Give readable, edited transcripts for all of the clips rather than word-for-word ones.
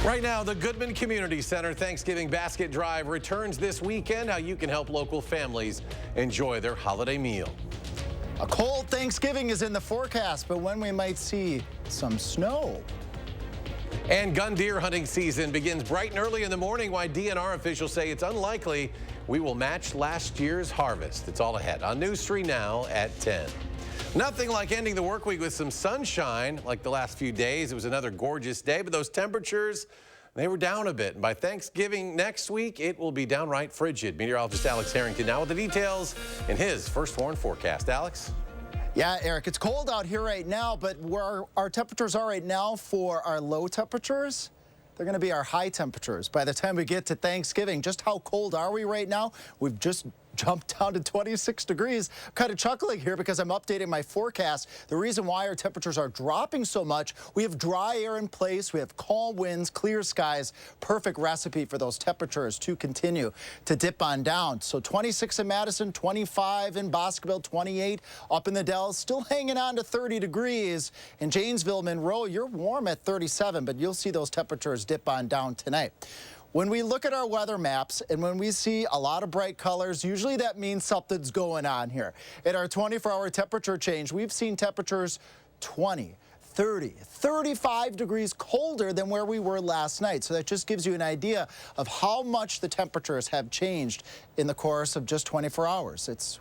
Right now, the Goodman Community Center Thanksgiving Basket Drive returns this weekend. How you can help local families enjoy their holiday meal. A cold Thanksgiving is in the forecast, but when we might see some snow. And gun deer hunting season begins bright and early in the morning, while DNR officials say it's unlikely we will match last year's harvest. It's all ahead on News 3 now at 10. Nothing like ending the work week with some sunshine like the last few days. It was another gorgeous day, but those temperatures, they were down a bit. And by Thanksgiving next week, it will be downright frigid. Meteorologist Alex Harrington now with the details in his First Warn forecast. Alex? Yeah, Eric, it's cold out here right now, but where our temperatures are right now for our low temperatures, they're going to be our high temperatures. By the time we get to Thanksgiving, just how cold are we right now? We've just jumped down to 26 degrees. I'm kind of chuckling here because I'm updating my forecast. The reason why our temperatures are dropping so much, we have dry air in place, we have calm winds, clear skies, perfect recipe for those temperatures to continue to dip on down. So 26 in Madison, 25 in Bosqueville, 28 up in the Dells, still hanging on to 30 degrees. In Janesville, Monroe, you're warm at 37, but you'll see those temperatures dip on down tonight. When we look at our weather maps and when we see a lot of bright colors, usually that means something's going on here. In our 24-hour temperature change, we've seen temperatures 20, 30, 35 degrees colder than where we were last night. So that just gives you an idea of how much the temperatures have changed in the course of just 24 hours. It's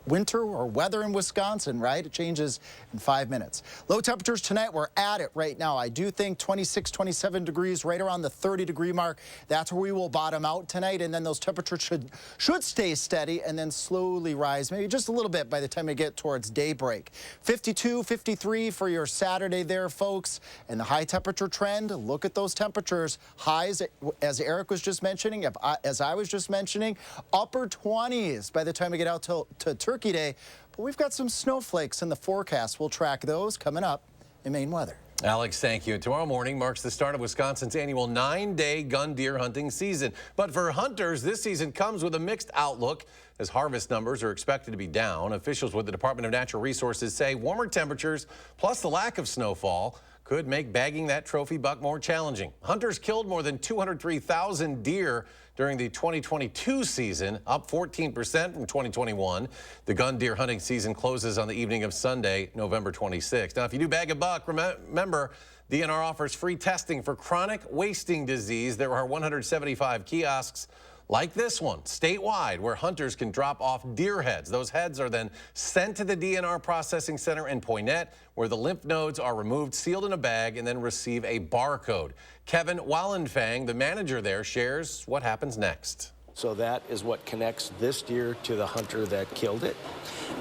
winter or weather in Wisconsin, right? It changes in 5 minutes. Low temperatures tonight, we're at it right now. I do think 26, 27 degrees, right around the 30-degree mark. That's where we will bottom out tonight, and then those temperatures should stay steady and then slowly rise, maybe just a little bit by the time we get towards daybreak. 52, 53 for your Saturday there, folks. And the high temperature trend, look at those temperatures. Highs, as Eric was just mentioning, as I was just mentioning, upper 20s by the time we get out to Turkey Day. But we've got some snowflakes in the forecast. We'll track those coming up in Maine Weather. Alex, thank you. Tomorrow morning marks the start of Wisconsin's annual 9-day gun deer hunting season. But for hunters, this season comes with a mixed outlook as harvest numbers are expected to be down. Officials with the Department of Natural Resources say warmer temperatures plus the lack of snowfall could make bagging that trophy buck more challenging. Hunters killed more than 203,000 deer during the 2022 season, up 14% from 2021. The gun deer hunting season closes on the evening of Sunday, November 26th. Now, if you do bag a buck, remember, DNR offers free testing for chronic wasting disease. There are 175 kiosks like this one, statewide, where hunters can drop off deer heads. Those heads are then sent to the DNR Processing Center in Poynette, where the lymph nodes are removed, sealed in a bag, and then receive a barcode. Kevin Wallenfang, the manager there, shares what happens next. So that is what connects this deer to the hunter that killed it.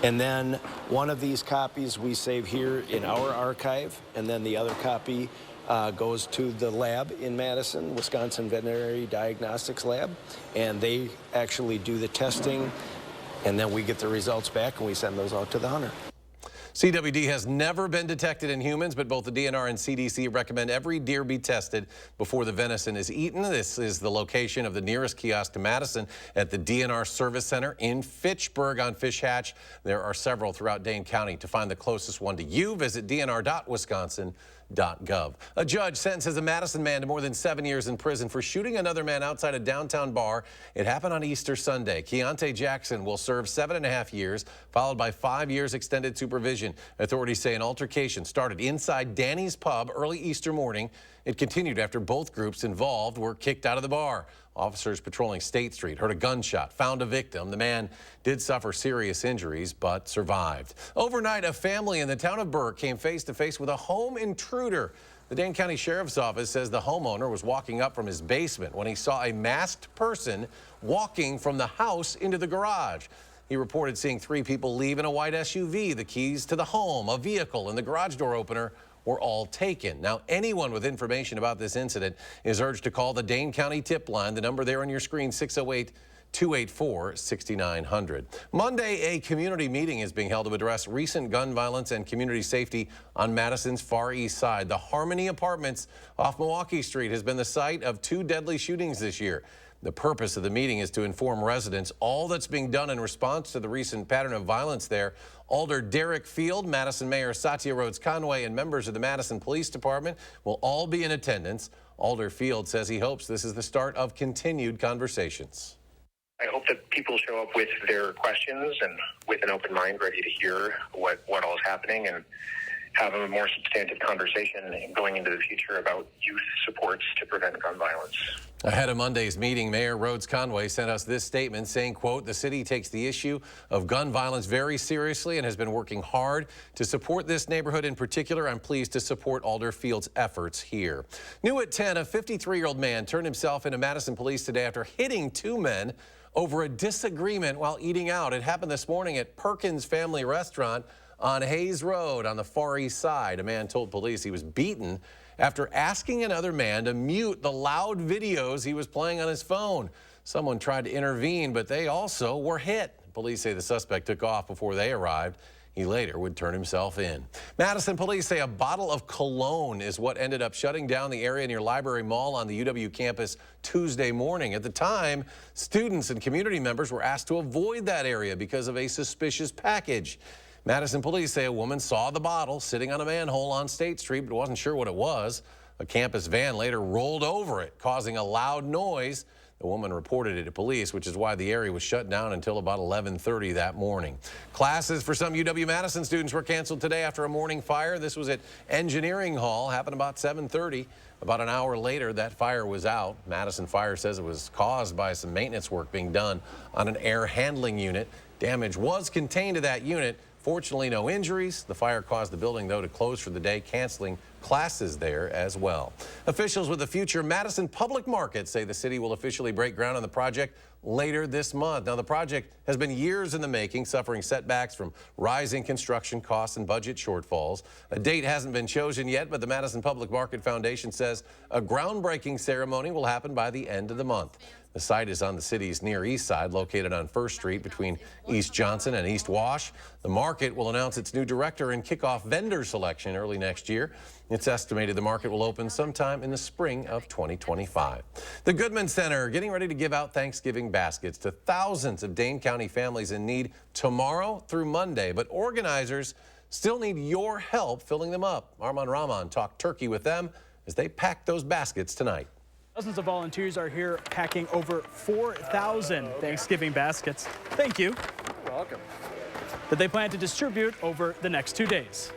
And then one of these copies we save here in our archive, and then the other copy goes to the lab in Madison, Wisconsin Veterinary Diagnostics Lab, and they actually do the testing, and then we get the results back and we send those out to the hunter. CWD has never been detected in humans, but both the DNR and CDC recommend every deer be tested before the venison is eaten. This is the location of the nearest kiosk to Madison at the DNR Service Center in Fitchburg on Fish Hatch. There are several throughout Dane County. To find the closest one to you, visit dnr.wisconsin.gov. A judge sentences a Madison man to more than 7 years in prison for shooting another man outside a downtown bar. It happened on Easter Sunday. Keontae Jackson will serve 7.5 years, followed by 5 years extended supervision. Authorities say an altercation started inside Danny's Pub early Easter morning. It continued after both groups involved were kicked out of the bar. Officers patrolling State Street heard a gunshot, found a victim. The man did suffer serious injuries, but survived. Overnight, a family in the town of Burke came face to face with a home intruder. The Dane County Sheriff's Office says the homeowner was walking up from his basement when he saw a masked person walking from the house into the garage. He reported seeing 3 people leave in a white SUV. The keys to the home, a vehicle, and the garage door opener were all taken. Now, anyone with information about this incident is urged to call the Dane County tip line. The number there on your screen, 608-284-6900. Monday, a community meeting is being held to address recent gun violence and community safety on Madison's Far East Side. The Harmony Apartments off Milwaukee Street has been the site of 2 deadly shootings this year. The purpose of the meeting is to inform residents all that's being done in response to the recent pattern of violence there. Alder Derek Field, Madison Mayor Satya Rhodes Conway, and members of the Madison Police Department will all be in attendance. Alder Field says he hopes this is the start of continued conversations. I hope that people show up with their questions and with an open mind, ready to hear what all is happening, and have a more substantive conversation going into the future about youth supports to prevent gun violence. Ahead of Monday's meeting, Mayor Rhodes Conway sent us this statement saying, quote, "The city takes the issue of gun violence very seriously and has been working hard to support this neighborhood in particular. I'm pleased to support Alder Field's efforts here." New at 10, a 53-year-old man turned himself into Madison police today after hitting two men over a disagreement while eating out. It happened this morning at Perkins Family Restaurant on Hayes Road on the Far East Side. A man told police he was beaten after asking another man to mute the loud videos he was playing on his phone. Someone tried to intervene, but they also were hit. Police say the suspect took off before they arrived. He later would turn himself in. Madison police say a bottle of cologne is what ended up shutting down the area near Library Mall on the UW campus Tuesday morning. At the time, students and community members were asked to avoid that area because of a suspicious package. Madison police say a woman saw the bottle sitting on a manhole on State Street but wasn't sure what it was. A campus van later rolled over it, causing a loud noise. The woman reported it to police, which is why the area was shut down until about 11:30 that morning. Classes for some UW-Madison students were canceled today after a morning fire. This was at Engineering Hall, happened about 7:30. About an hour later, that fire was out. Madison Fire says it was caused by some maintenance work being done on an air handling unit. Damage was contained to that unit. Fortunately, no injuries. The fire caused the building, though, to close for the day, canceling classes there as well. Officials with the future Madison Public Market say the city will officially break ground on the project later this month. Now, the project has been years in the making, suffering setbacks from rising construction costs and budget shortfalls. A date hasn't been chosen yet, but the Madison Public Market Foundation says a groundbreaking ceremony will happen by the end of the month. The site is on the city's Near East Side, located on 1st Street between East Johnson and East Wash. The market will announce its new director and kick off vendor selection early next year. It's estimated the market will open sometime in the spring of 2025. The Goodman Center getting ready to give out Thanksgiving baskets to thousands of Dane County families in need tomorrow through Monday, but organizers still need your help filling them up. Armand Rahman talked turkey with them as they pack those baskets tonight. Dozens of volunteers are here packing over 4,000 Thanksgiving baskets. Thank you. You're welcome. That they plan to distribute over the next 2 days.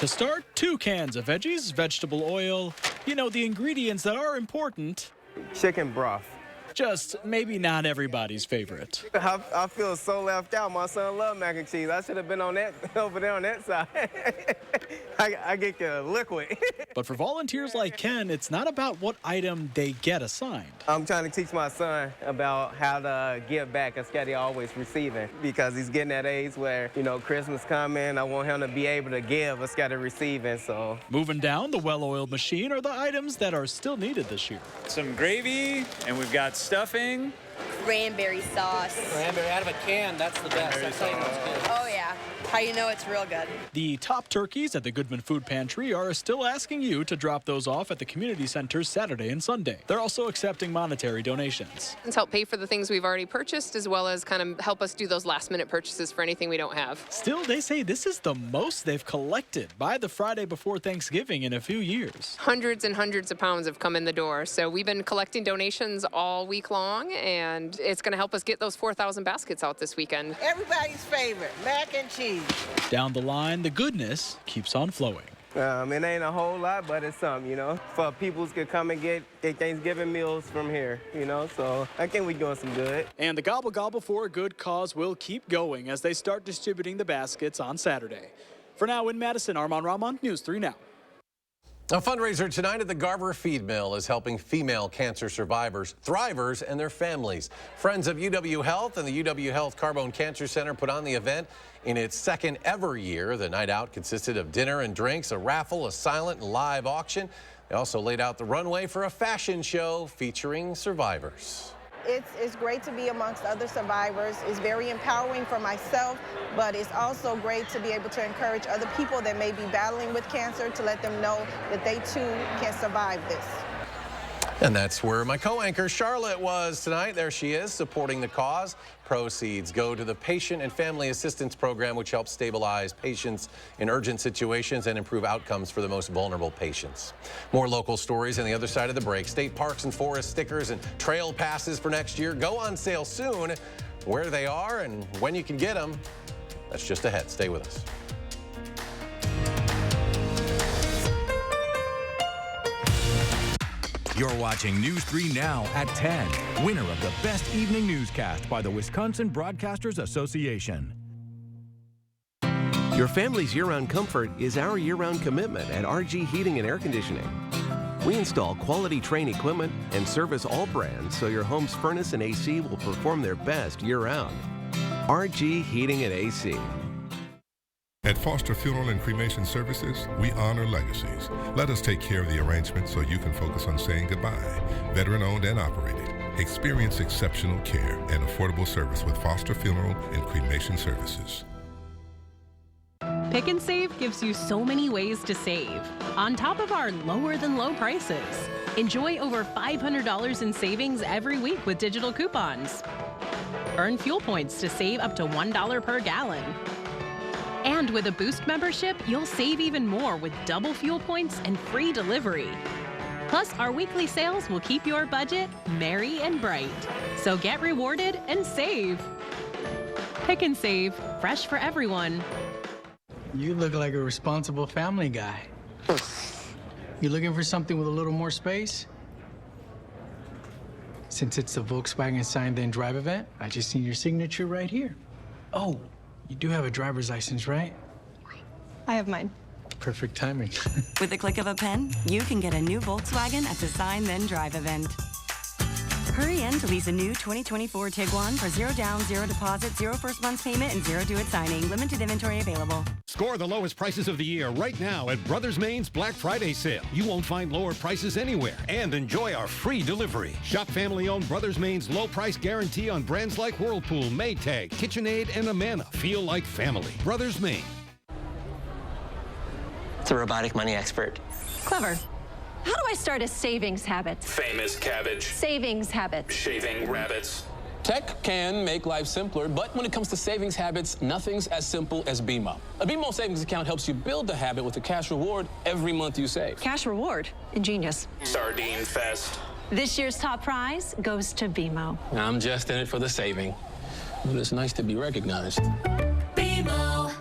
To start, 2 cans of veggies, vegetable oil, you know, the ingredients that are important. Chicken broth. Just maybe not everybody's favorite. I feel so left out. My son loves mac and cheese. I should have been on that over there on that side. I get the liquid. But for volunteers like Ken, it's not about what item they get assigned. I'm trying to teach my son about how to give back instead of always receiving, because he's getting that age where, you know, Christmas coming. I want him to be able to give instead of receiving. So Moving down the well-oiled machine are the items that are still needed this year. Some gravy, and we've got stuffing. Cranberry sauce. Cranberry out of a can, that's the best. That's how you know it's good. Oh yeah, how you know it's real good. The top turkeys at the Goodman Food Pantry are still asking you to drop those off at the community centers Saturday and Sunday. They're also accepting monetary donations. To help pay for the things we've already purchased, as well as kind of help us do those last-minute purchases for anything we don't have. Still, they say this is the most they've collected by the Friday before Thanksgiving in a few years. Hundreds and hundreds of pounds have come in the door, so we've been collecting donations all week long, and it's going to help us get those 4,000 baskets out this weekend. Everybody's favorite, mac and cheese. Down the line, the goodness keeps on flowing. it ain't a whole lot, but it's something, you know. For people to come and get their Thanksgiving meals from here, you know. So I think we're doing some good. And the Gobble Gobble for a Good Cause will keep going as they start distributing the baskets on Saturday. For now in Madison, Armand Rahman, News 3 Now. A fundraiser tonight at the Garver Feed Mill is helping female cancer survivors, thrivers, and their families. Friends of UW Health and the UW Health Carbone Cancer Center put on the event in its second ever year. The night out consisted of dinner and drinks, a raffle, a silent and live auction. They also laid out the runway for a fashion show featuring survivors. It's great to be amongst other survivors. It's very empowering for myself, but it's also great to be able to encourage other people that may be battling with cancer to let them know that they too can survive this. And that's where my co-anchor Charlotte was tonight. There she is, supporting the cause. Proceeds go to the Patient and Family Assistance Program, which helps stabilize patients in urgent situations and improve outcomes for the most vulnerable patients. More local stories on the other side of the break. State parks and forest stickers and trail passes for next year go on sale soon. Where they are and when you can get them, that's just ahead. Stay with us. You're watching News 3 Now at 10. Winner of the Best Evening Newscast by the Wisconsin Broadcasters Association. Your family's year-round comfort is our year-round commitment at RG Heating and Air Conditioning. We install quality Trane equipment and service all brands so your home's furnace and AC will perform their best year-round. RG Heating and AC. At Foster Funeral and Cremation Services, we honor legacies. Let us take care of the arrangement so you can focus on saying goodbye. Veteran-owned and operated. Experience exceptional care and affordable service with Foster Funeral and Cremation Services. Pick and Save gives you so many ways to save, on top of our lower-than-low prices. Enjoy over $500 in savings every week with digital coupons. Earn fuel points to save up to $1 per gallon. And with a Boost membership, you'll save even more with double fuel points and free delivery. Plus, our weekly sales will keep your budget merry and bright. So get rewarded and save. Pick and Save, fresh for everyone. You look like a responsible family guy. You looking for something with a little more space? Since it's the Volkswagen Sign Then Drive event, I just need your signature right here. Oh, you do have a driver's license, right? I have mine. Perfect timing. With the click of a pen, you can get a new Volkswagen at the Sign Then Drive event. Hurry in to lease a new 2024 Tiguan for 0 down, 0 deposit, 0 first month's payment, and 0 due at signing. Limited inventory available. Score the lowest prices of the year right now at Brothers Main's Black Friday sale. You won't find lower prices anywhere. And enjoy our free delivery. Shop family-owned Brothers Main's low price guarantee on brands like Whirlpool, Maytag, KitchenAid, and Amana. Feel like family. Brothers Main. It's a robotic money expert. Clever. How do I start a savings habit? Famous cabbage. Savings habit. Shaving rabbits. Tech can make life simpler, but when it comes to savings habits, nothing's as simple as BMO. A BMO savings account helps you build the habit with a cash reward every month you save. Cash reward. Ingenious. Sardine fest. This year's top prize goes to BMO. I'm just in it for the saving, but it's nice to be recognized. BMO.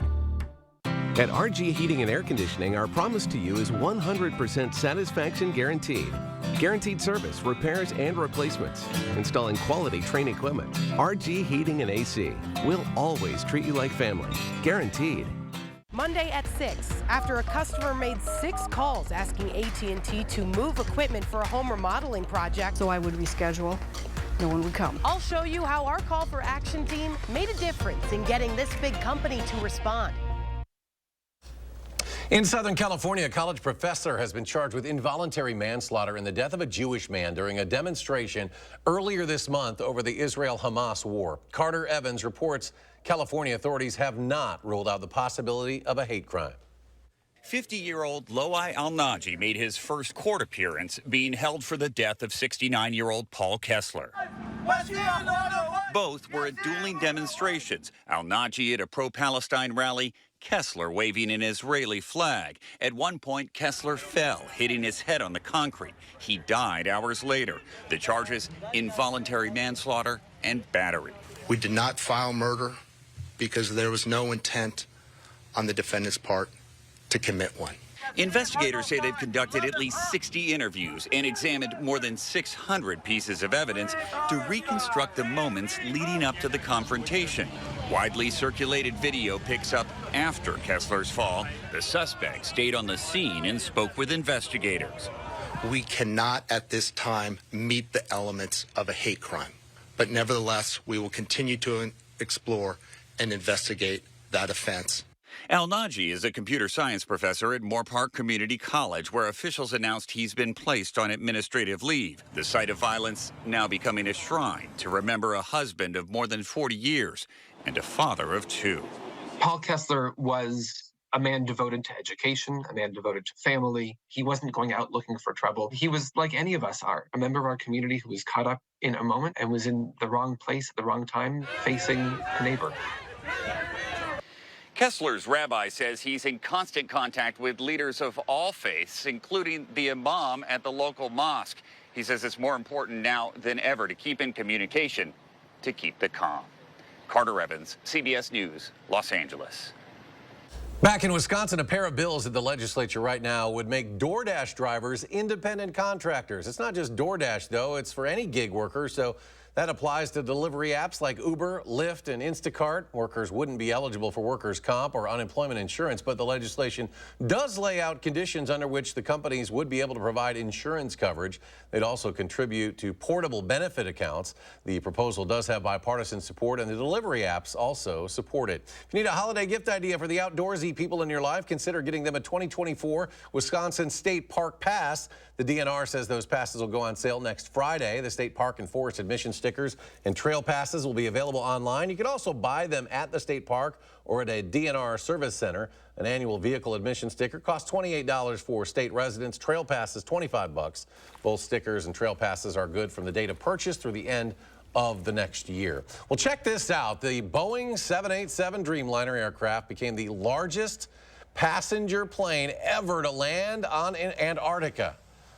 At RG Heating and Air Conditioning, our promise to you is 100% satisfaction guaranteed. Guaranteed service, repairs, and replacements. Installing quality Trane equipment. RG Heating and AC. We'll always treat you like family. Guaranteed. Monday at 6, after a customer made 6 calls asking AT&T to move equipment for a home remodeling project. So I would reschedule. No one would come. I'll show you how our call for action team made a difference in getting this big company to respond. In Southern California, a college professor has been charged with involuntary manslaughter in the death of a Jewish man during a demonstration earlier this month over the Israel-Hamas war. Carter Evans reports California authorities have not ruled out the possibility of a hate crime. 50-year-old Loai Al-Naji made his first court appearance being held for the death of 69-year-old Paul Kessler. Both were at dueling demonstrations. Al-Naji at a pro-Palestine rally, Kessler waving an Israeli flag. At one point, Kessler fell, hitting his head on the concrete. He died hours later. The charges, involuntary manslaughter and battery. We did not file murder because there was no intent on the defendant's part to commit one. Investigators say they've conducted at least 60 interviews and examined more than 600 pieces of evidence to reconstruct the moments leading up to the confrontation. Widely circulated video picks up after Kessler's fall. The suspect stayed on the scene and spoke with investigators. We cannot at this time meet the elements of a hate crime, but nevertheless, we will continue to explore and investigate that offense. Al-Naji is a computer science professor at Moorpark Community College, where officials announced he's been placed on administrative leave. The site of violence now becoming a shrine to remember a husband of more than 40 years and a father of 2. Paul Kessler was a man devoted to education, a man devoted to family. He wasn't going out looking for trouble. He was like any of us are, a member of our community who was caught up in a moment and was in the wrong place at the wrong time, facing a neighbor. Kessler's rabbi says he's in constant contact with leaders of all faiths, including the imam at the local mosque. He says it's more important now than ever to keep in communication, to keep the calm. Carter Evans, CBS News, Los Angeles. Back in Wisconsin, a pair of bills at the legislature right now would make DoorDash drivers independent contractors. It's not just DoorDash, though. It's for any gig worker, so that applies to delivery apps like Uber, Lyft, and Instacart. Workers wouldn't be eligible for workers' comp or unemployment insurance, but the legislation does lay out conditions under which the companies would be able to provide insurance coverage. They'd also contribute to portable benefit accounts. The proposal does have bipartisan support, and the delivery apps also support it. If you need a holiday gift idea for the outdoorsy people in your life, consider getting them a 2024 Wisconsin State Park Pass. The DNR says those passes will go on sale next Friday. The state park and forest admission stickers and trail passes will be available online. You can also buy them at the state park or at a DNR service center. An annual vehicle admission sticker costs $28 for state residents. Trail passes, $25. Both stickers and trail passes are good from the date of purchase through the end of the next year. Well, check this out. The Boeing 787 Dreamliner aircraft became the largest passenger plane ever to land on Antarctica.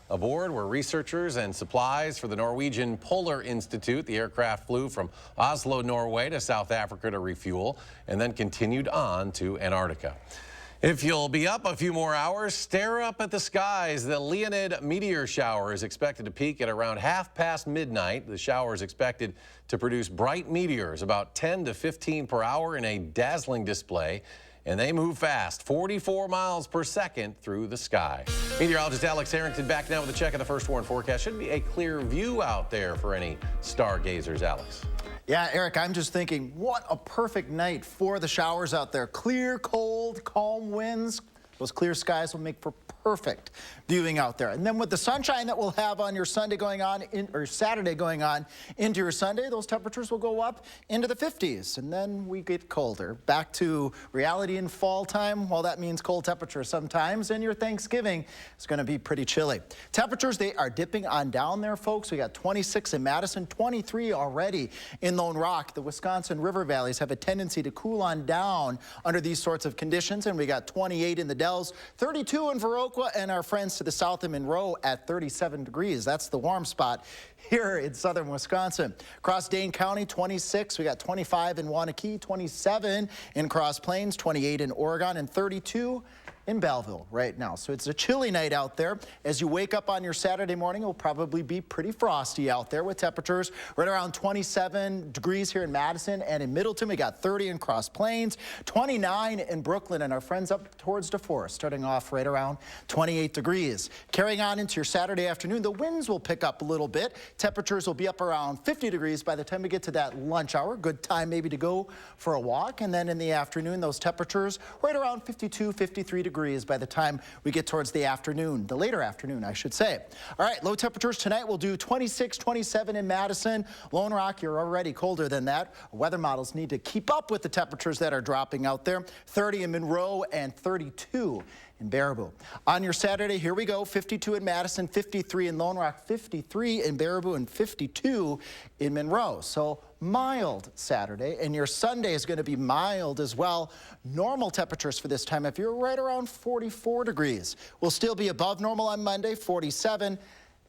Aboard were researchers and supplies for the Norwegian Polar Institute. The aircraft flew from Oslo, Norway to South Africa to refuel and then continued on to Antarctica. If you'll be up a few more hours, stare up at the skies. The Leonid meteor shower is expected to peak at around midnight. The shower is expected to produce bright meteors, about 10 to 15 per hour in a dazzling display. And they move fast, 44 miles per second through the sky. Meteorologist Alex Harrington back now with a check of the first warn forecast. Should be a clear view out there for any stargazers, Alex. Yeah, Eric, I'm just thinking, what a perfect night for the showers out there. Clear, cold, calm winds. Those clear skies will make for perfect viewing out there. And then with the sunshine that we'll have on your Sunday going on, or Saturday going on into your Sunday, those temperatures will go up into the 50s. And then we get colder. Back to reality in fall time. Well, that means cold temperatures sometimes. And your Thanksgiving is going to be pretty chilly. Temperatures, they are dipping on down there, folks. We got 26 in Madison, 23 already in Lone Rock. The Wisconsin river valleys have a tendency to cool on down under these sorts of conditions. And we got 28 in the Dells, 32 in Viroqua, and our friends to the south of Monroe at 37 degrees. That's the warm spot here in southern Wisconsin. Across Dane County, 26. We got 25 in Waunakee, 27 in Cross Plains, 28 in Oregon, and 32 in Belleville right now. So it's a chilly night out there. As you wake up on your Saturday morning, it will probably be pretty frosty out there with temperatures right around 27 degrees here in Madison and in Middleton. We got 30 in Cross Plains, 29 in Brooklyn, and our friends up towards DeForest starting off right around 28 degrees. Carrying on into your Saturday afternoon, the winds will pick up a little bit. Temperatures will be up around 50 degrees by the time we get to that lunch hour. Good time maybe to go for a walk. And then in the afternoon, those temperatures right around 52, 53 degrees by the time we get towards the afternoon, the later afternoon, I should say. All right, low temperatures tonight will do 26, 27 in Madison. Lone Rock, you're already colder than that. Weather models need to keep up with the temperatures that are dropping out there. 30 in Monroe and 32 in Baraboo. On your Saturday, here we go, 52 in Madison, 53 in Lone Rock, 53 in Baraboo, and 52 in Monroe. So mild Saturday, and your Sunday is going to be mild as well. Normal temperatures for this time of year right around 44 degrees. We'll still be above normal on Monday, 47.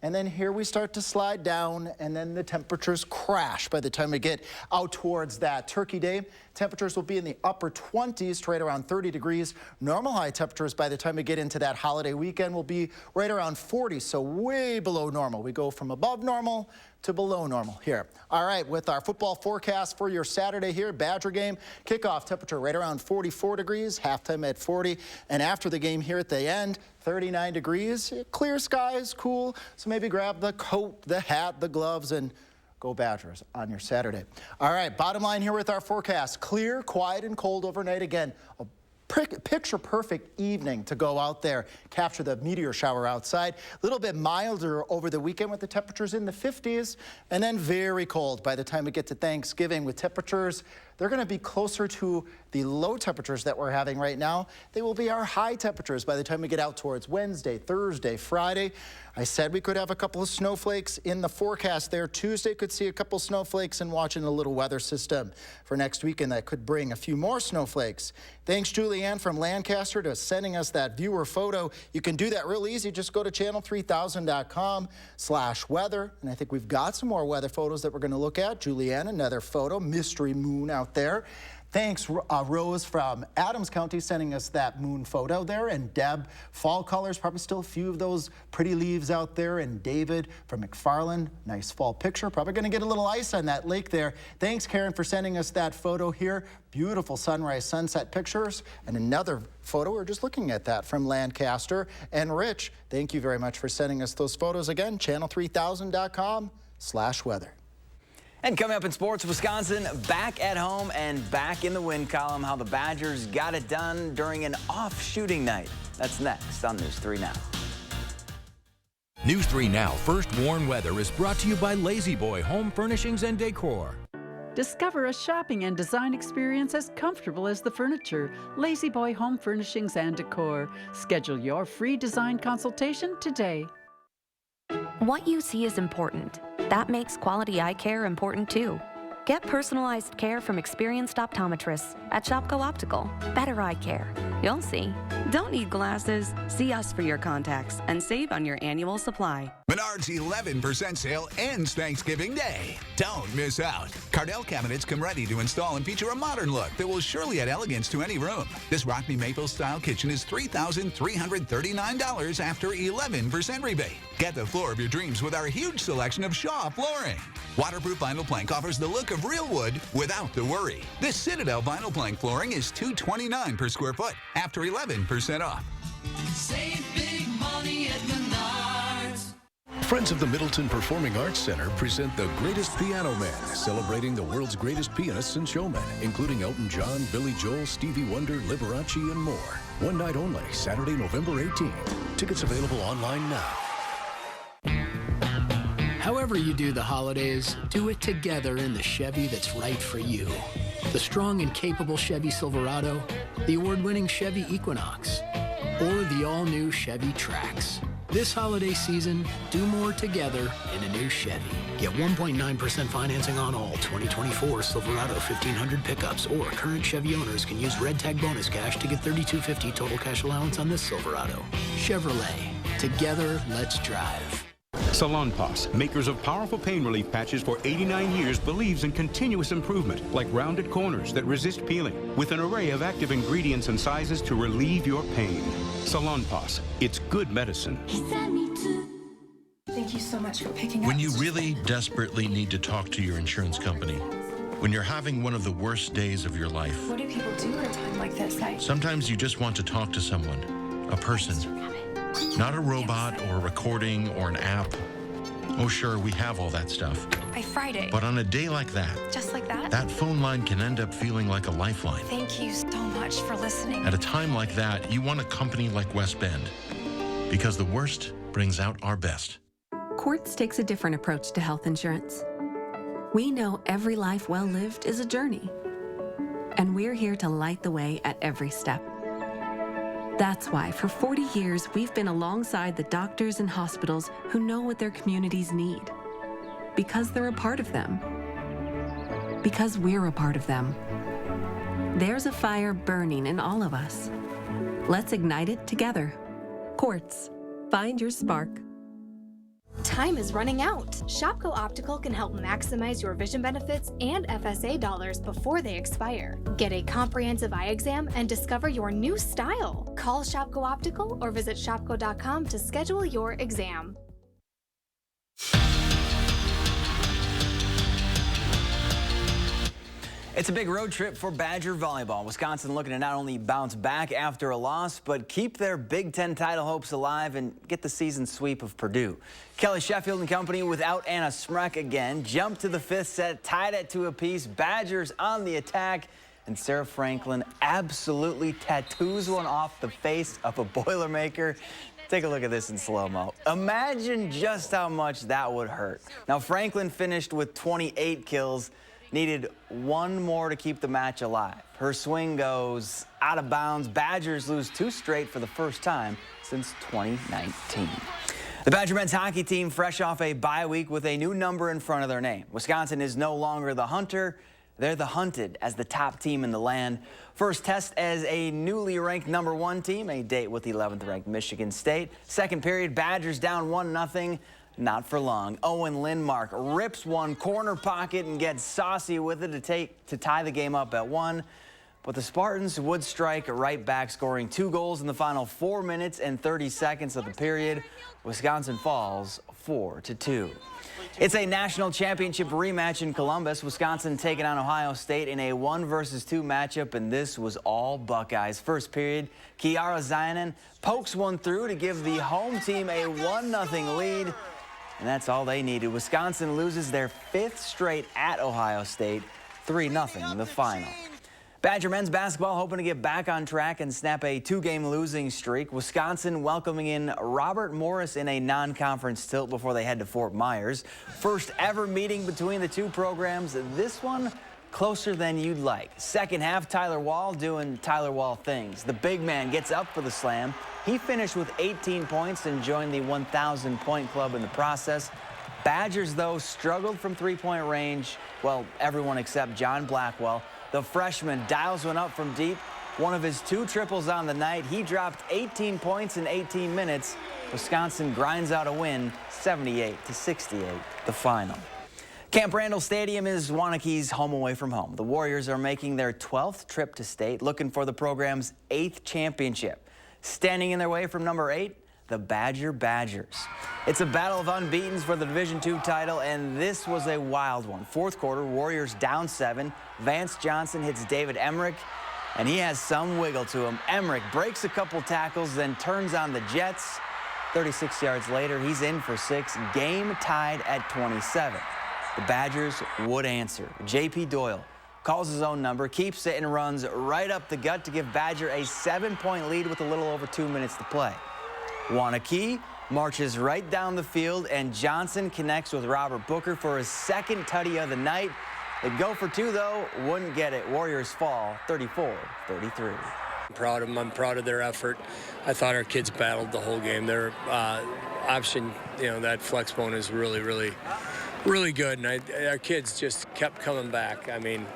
And then here we start to slide down, and then the temperatures crash by the time we get out towards that Turkey Day. Temperatures will be in the upper 20s to right around 30 degrees. Normal high temperatures by the time we get into that holiday weekend will be right around 40, so way below normal. We go from above normal to below normal here. All right, with our football forecast for your Saturday here, Badger game, kickoff temperature right around 44 degrees, halftime at 40, and after the game here at the end, 39 degrees, clear skies, cool, so maybe grab the coat, the hat, the gloves, and go Badgers on your Saturday. All right, bottom line here with our forecast, clear, quiet, and cold overnight again. A Picture-perfect evening to go out there, capture the meteor shower outside. A little bit milder over the weekend with the temperatures in the 50s, and then very cold by the time we get to Thanksgiving with temperatures. They're going to be closer to the low temperatures that we're having right now. They will be our high temperatures by the time we get out towards Wednesday, Thursday, Friday. I said we could have a couple of snowflakes in the forecast there. Tuesday could see a couple snowflakes, and watching a little weather system for next weekend that could bring a few more snowflakes. Thanks, Julianne from Lancaster, to sending us that viewer photo. You can do that real easy. Just go to channel3000.com/weather. And I think we've got some more weather photos that we're going to look at. Julianne, another photo, mystery moon out there. Thanks, Rose from Adams County, sending us that moon photo there. And Deb, fall colors, probably still a few of those pretty leaves out there. And David from McFarland, nice fall picture. Probably going to get a little ice on that lake there. Thanks, Karen, for sending us that photo here. Beautiful sunrise, sunset pictures. And another photo, we're just looking at that, from Lancaster. And Rich, thank you very much for sending us those photos again. Channel3000.com/weather. And coming up in sports, Wisconsin back at home and back in the win column. How the Badgers got it done during an off shooting night. That's next on News 3 Now. News 3 Now First Warn Weather is brought to you by Lazy Boy Home Furnishings and Decor. Discover a shopping and design experience as comfortable as the furniture. Lazy Boy Home Furnishings and Decor. Schedule your free design consultation today. What you see is important. That makes quality eye care important too. Get personalized care from experienced optometrists at Shopko Optical. Better eye care. You'll see. Don't need glasses. See us for your contacts and save on your annual supply. Menards 11% sale ends Thanksgiving Day. Don't miss out. Cardell cabinets come ready to install and feature a modern look that will surely add elegance to any room. This Rockney Maple style kitchen is $3,339 after 11% rebate. Get the floor of your dreams with our huge selection of Shaw flooring. Waterproof vinyl plank offers the look of real wood without the worry. This Citadel vinyl plank flooring is $229 per square foot after 11% off. Save big money at Menards. Friends of the Middleton Performing Arts Center present The Greatest Piano Man, celebrating the world's greatest pianists and showmen, including Elton John, Billy Joel, Stevie Wonder, Liberace, and more. One night only, Saturday, November 18th. Tickets available online now. However you do the holidays, do it together in the Chevy that's right for you. The strong and capable Chevy Silverado, the award-winning Chevy Equinox, or the all-new Chevy Trax. This holiday season, do more together in a new Chevy. Get 1.9% financing on all 2024 Silverado 1500 pickups, or current Chevy owners can use Red Tag bonus cash to get $3,250 total cash allowance on this Silverado. Chevrolet. Together, let's drive. Salonpas, makers of powerful pain relief patches for 89 years, believes in continuous improvement, like rounded corners that resist peeling, with an array of active ingredients and sizes to relieve your pain. Salonpas, it's good medicine. Thank you so much for picking up. When you really desperately need to talk to your insurance company, when you're having one of the worst days of your life. What do people do at a time like this? Sometimes you just want to talk to someone, a person. Not a robot or a recording or an app. Oh, sure, we have all that stuff. By Friday. But on a day like that, Just like that? that phone line can end up feeling like a lifeline. Thank you so much for listening. At a time like that, you want a company like West Bend, because the worst brings out our best. Quartz takes a different approach to health insurance. We know every life well lived is a journey, and we're here to light the way at every step. That's why for 40 years, we've been alongside the doctors and hospitals who know what their communities need. Because they're a part of them. Because we're a part of them. There's a fire burning in all of us. Let's ignite it together. Quartz. Find your spark. Time is running out. Shopko Optical can help maximize your vision benefits and FSA dollars before they expire. Get a comprehensive eye exam and discover your new style. Call Shopko Optical or visit shopko.com to schedule your exam. It's a big road trip for Badger volleyball. Wisconsin looking to not only bounce back after a loss, but keep their Big Ten title hopes alive and get the season sweep of Purdue. Kelly Sheffield and company without Anna Smrek again. Jumped to the fifth set, tied it to a piece. Badgers on the attack and Sarah Franklin absolutely tattoos one off the face of a Boilermaker. Take a look at this in slow-mo. Imagine just how much that would hurt. Now, Franklin finished with 28 kills, needed one more to keep the match alive. Her swing goes out of bounds. Badgers lose 2 straight for the first time since 2019. The Badger men's hockey team fresh off a bye week with a new number in front of their name. Wisconsin is no longer the hunter. They're the hunted as the top team in the land. First test as a newly ranked #1 team, a date with 11th ranked Michigan State. Second period, Badgers down 1-0. Not for long. Owen Lindmark rips one corner pocket and gets saucy with it to tie the game up at 1. But the Spartans would strike right back, scoring 2 goals in the final 4 minutes and 30 seconds of the period. Wisconsin falls 4-2. It's a national championship rematch in Columbus. Wisconsin taking on Ohio State in a 1-versus-2 matchup, and this was all Buckeyes. First period, Kiara Zainen pokes one through to give the home team a 1-0 lead, and that's all they needed. Wisconsin loses their 5th straight at Ohio State, 3-0 the final. Badger men's basketball hoping to get back on track and snap a 2-game losing streak. Wisconsin welcoming in Robert Morris in a non-conference tilt before they head to Fort Myers. First ever meeting between the 2 programs. This one closer than you'd like. Second half, Tyler Wall doing Tyler Wall things. The big man gets up for the slam. He finished with 18 points and joined the 1,000-point club in the process. Badgers, though, struggled from 3-point range. Well, everyone except John Blackwell. The freshman dials one up from deep. One of his 2 triples on the night. He dropped 18 points in 18 minutes. Wisconsin grinds out a win, 78-68, the final. Camp Randall Stadium is Waunakee's home away from home. The Warriors are making their 12th trip to state, looking for the program's 8th championship. Standing in their way from number 8, the Badgers. It's a battle of unbeatens for the Division II title, and this was a wild one. Fourth quarter, Warriors down 7. Vance Johnson hits David Emmerich, and he has some wiggle to him. Emmerich breaks a couple tackles, then turns on the Jets. 36 yards later, he's in for 6. Game tied at 27. The Badgers would answer. J.P. Doyle calls his own number, keeps it, and runs right up the gut to give Badger a 7-point lead with a little over 2 minutes to play. Waunakee marches right down the field, and Johnson connects with Robert Booker for his 2nd tutty of the night. They go for 2, though, wouldn't get it. Warriors fall 34-33. I'm proud of them. I'm proud of their effort. I thought our kids battled the whole game. Their option, that flex bone is really, really, really good. And our kids just kept coming back. I mean,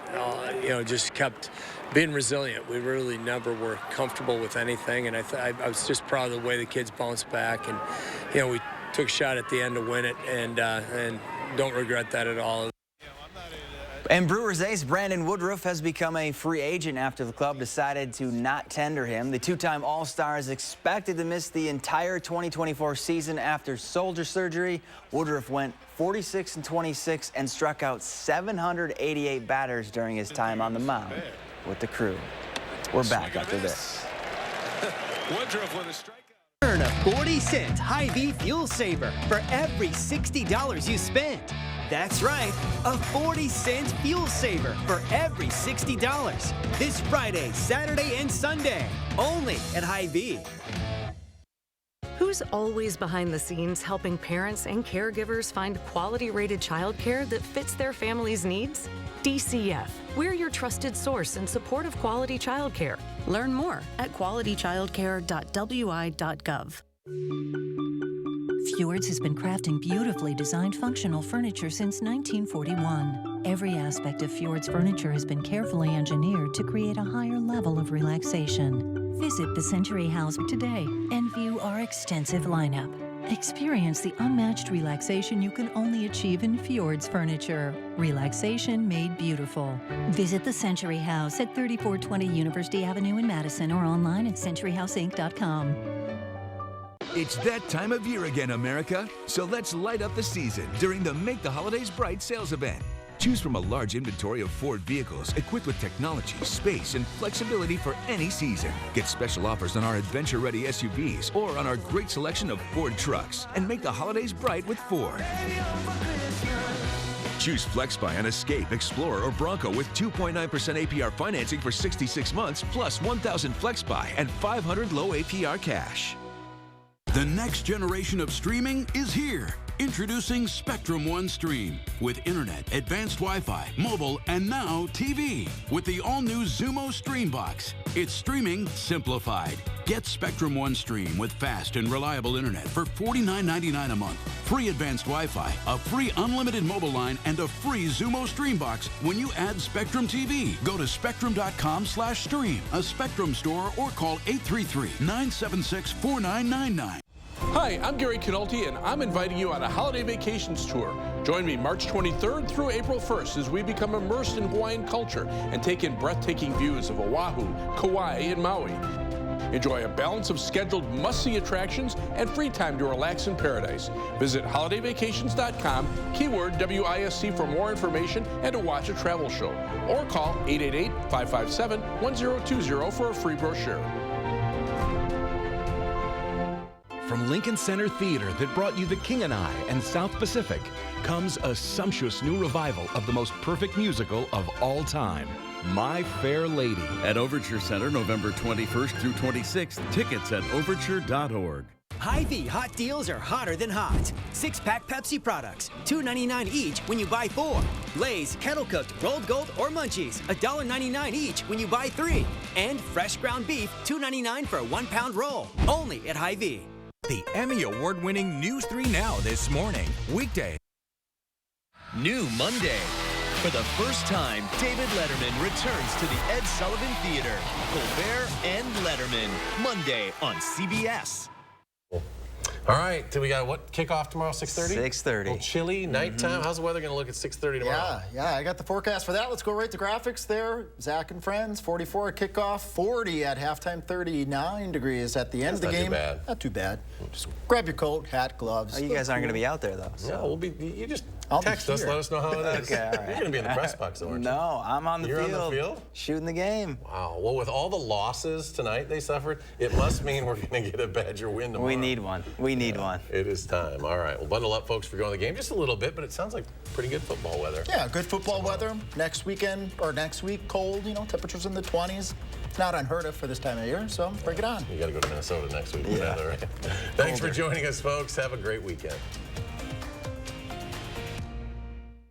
just kept being resilient. We really never were comfortable with anything. And I was just proud of the way the kids bounced back. And, we took a shot at the end to win it, and don't regret that at all. And Brewers ace Brandon Woodruff has become a free agent after the club decided to not tender him. The 2-time All-Star is expected to miss the entire 2024 season after shoulder surgery. Woodruff went 46-26 and struck out 788 batters during his time on the mound with the Crew. We're back after this. Woodruff with a strikeout. Earn a 40-cent Hy-Vee fuel saver for every $60 you spend. That's right, a 40-cent fuel saver for every $60. This Friday, Saturday, and Sunday, only at Hy-Vee. Who's always behind the scenes helping parents and caregivers find quality-rated childcare that fits their family's needs? DCF. We're your trusted source in support of quality childcare. Learn more at qualitychildcare.wi.gov. Fjords has been crafting beautifully designed functional furniture since 1941. Every aspect of Fjord's furniture has been carefully engineered to create a higher level of relaxation. Visit the Century House today and view our extensive lineup. Experience the unmatched relaxation you can only achieve in Fjord's furniture. Relaxation made beautiful. Visit the Century House at 3420 University Avenue in Madison or online at centuryhouseinc.com. It's that time of year again, America. So let's light up the season during the Make the Holidays Bright sales event. Choose from a large inventory of Ford vehicles equipped with technology, space, and flexibility for any season. Get special offers on our adventure-ready SUVs or on our great selection of Ford trucks. And make the holidays bright with Ford. Choose FlexBuy on Escape, Explorer, or Bronco with 2.9% APR financing for 66 months, plus 1,000 FlexBuy and 500 low APR cash. The next generation of streaming is here. Introducing Spectrum One Stream with internet, advanced Wi-Fi, mobile, and now TV with the all-new Xumo Stream Box. It's streaming simplified. Get Spectrum One Stream with fast and reliable internet for $49.99 a month. Free advanced Wi-Fi, a free unlimited mobile line, and a free Xumo Stream Box when you add Spectrum TV. Go to spectrum.com/stream, a Spectrum store, or call 833-976-4999. Hi, I'm Gary Canolti, and I'm inviting you on a holiday vacations tour. Join me March 23rd through April 1st as we become immersed in Hawaiian culture and take in breathtaking views of Oahu, Kauai, and Maui. Enjoy a balance of scheduled must-see attractions and free time to relax in paradise. Visit holidayvacations.com, keyword WISC for more information and to watch a travel show. Or call 888-557-1020 for a free brochure. From Lincoln Center Theater that brought you The King and I and South Pacific comes a sumptuous new revival of the most perfect musical of all time, My Fair Lady. At Overture Center, November 21st through 26th. Tickets at overture.org. Hy-Vee hot deals are hotter than hot. 6-pack Pepsi products, $2.99 each when you buy 4. Lay's Kettle Cooked, Rolled Gold, or Munchies, $1.99 each when you buy 3. And fresh ground beef, $2.99 for a 1-pound roll. Only at Hy-Vee. The Emmy Award-winning News 3 Now this morning, weekday. New Monday. For the first time, David Letterman returns to the Ed Sullivan Theater. Colbert and Letterman, Monday on CBS. All right, we got what kickoff tomorrow? 6:30. 6:30. A little chilly nighttime. How's the weather going to look at 6:30 tomorrow? Yeah, I got the forecast for that. Let's go right to graphics there. Zach and friends, 44 at kickoff, 40 at halftime, 39 degrees at the end of the game. Not too bad. Not too bad. Just grab your coat, hat, gloves. Oh, you guys aren't going to be out there though. So. No, we'll be. You just text us, here. let us know how it is. Okay, all right. You're going to be in the press box, though, aren't you? No, I'm on the You're field. on the field? Shooting the game. Wow. Well, with all the losses tonight they suffered, it must mean we're going to get a Badger win tomorrow. We need one. We need one. It is time. All right. Well, bundle up, folks, for going to the game. Just a little bit, but it sounds like pretty good football weather. Yeah, good football weather. Next weekend, or next week, cold, temperatures in the 20s. It's not unheard of for this time of year, so bring it on. You got to go to Minnesota next week. Yeah. Right? Thanks for joining us, folks. Have a great weekend.